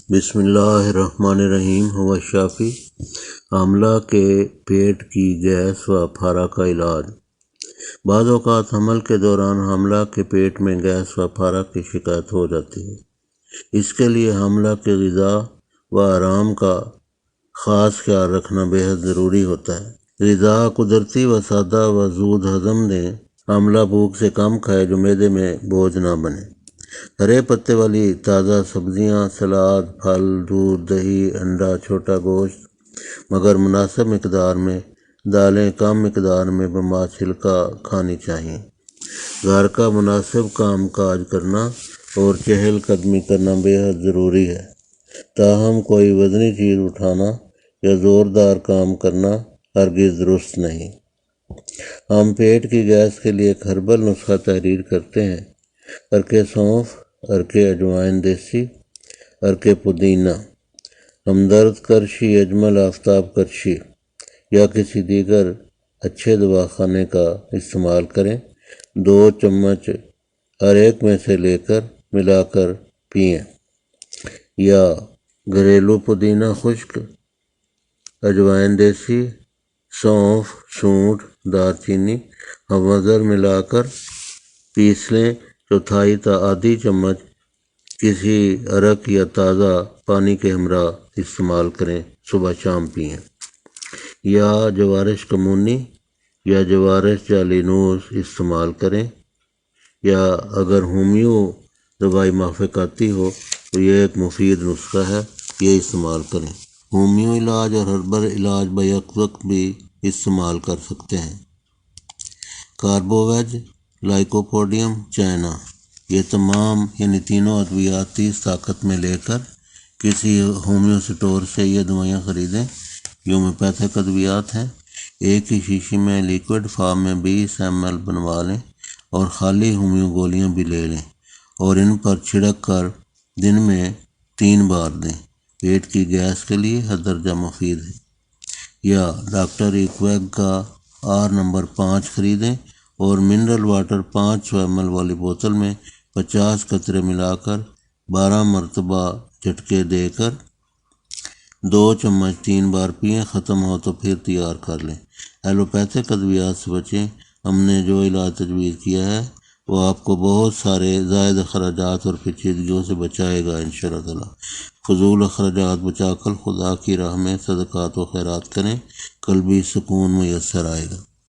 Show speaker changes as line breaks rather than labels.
بسم اللہ الرحمن الرحیم ہوا شافی حاملہ کے پیٹ کی گیس و پھارا کا علاج۔ بعض اوقات حمل کے دوران حاملہ کے پیٹ میں گیس و پھارا کی شکایت ہو جاتی ہے۔ اس کے لیے حاملہ کی غذا و آرام کا خاص خیال رکھنا بہت ضروری ہوتا ہے۔ غذا قدرتی و سادہ و زود ہضم دیں۔ حاملہ بھوک سے کم کھائے جو معدے میں بوجھ نہ بنے۔ ہرے پتے والی تازہ سبزیاں، سلاد، پھل، دودھ، دہی، انڈا، چھوٹا گوشت مگر مناسب مقدار میں، دالیں کم مقدار میں بما چھلکا کھانی چاہیے۔ گھر کا مناسب کام کاج کرنا اور چہل قدمی کرنا بہت ضروری ہے، تاہم کوئی وزنی چیز اٹھانا یا زوردار کام کرنا ہرگز درست نہیں۔ ہم پیٹ کی گیس کے لیے ایک ہربل نسخہ تحریر کرتے ہیں۔ ارکے سونف، ارکے اجوائن دیسی، ارکے پودینہ، ہمدرد کرشی، اجمل آفتاب کرشی یا کسی دیگر اچھے دواخانے کا استعمال کریں۔ 2 چمچ ہر ایک میں سے لے کر ملا کر پئیں، یا گھریلو پودینہ خشک، اجوائن دیسی، سونف، سونڈ، دار چینی ہمدرد ملا کر پیس لیں۔ 1/4 تا آدھی چمچ کسی عرق یا تازہ پانی کے ہمراہ استعمال کریں، صبح شام پئیں۔ یا جوارش کمونی یا جوارش جالینوس استعمال کریں، یا اگر ہومیو دوائی موافقتی ہو تو یہ ایک مفید نسخہ ہے، یہ استعمال کریں۔ ہومیو علاج اور ہربل علاج بیک وقت بھی استعمال کر سکتے ہیں۔ کاربوویج، لائکوپوڈیم، چائنا، یہ تمام یعنی تینوں ادویات 30 طاقت میں لے کر کسی ہومیو سٹور سے یہ دوائیاں خریدیں۔ یہ ہومیوپیتھک ادویات ہیں۔ ایک ہی شیشی میں لیکوڈ فارم میں 20 ml بنوا لیں اور خالی ہومیو گولیاں بھی لے لیں اور ان پر چھڑک کر دن میں 3 بار دیں۔ پیٹ کی گیس کے لیے ہر درجہ مفید ہے۔ یا ڈاکٹر ایکویگ کا R نمبر 5 خریدیں اور منرل واٹر 500 ml والی بوتل میں 50 قطرے ملا کر 12 مرتبہ جھٹکے دے کر 2 چمچ 3 بار پئیں۔ ختم ہو تو پھر تیار کر لیں۔ ایلوپیتھک ادویات سے بچیں۔ ہم نے جو علاج تجویز کیا ہے وہ آپ کو بہت سارے زائد اخراجات اور پیچیدگیوں سے بچائے گا انشاءاللہ تعالی۔ فضول اخراجات بچا کر خدا کی راہ میں صدقات و خیرات کریں، قلبی سکون میسر آئے گا۔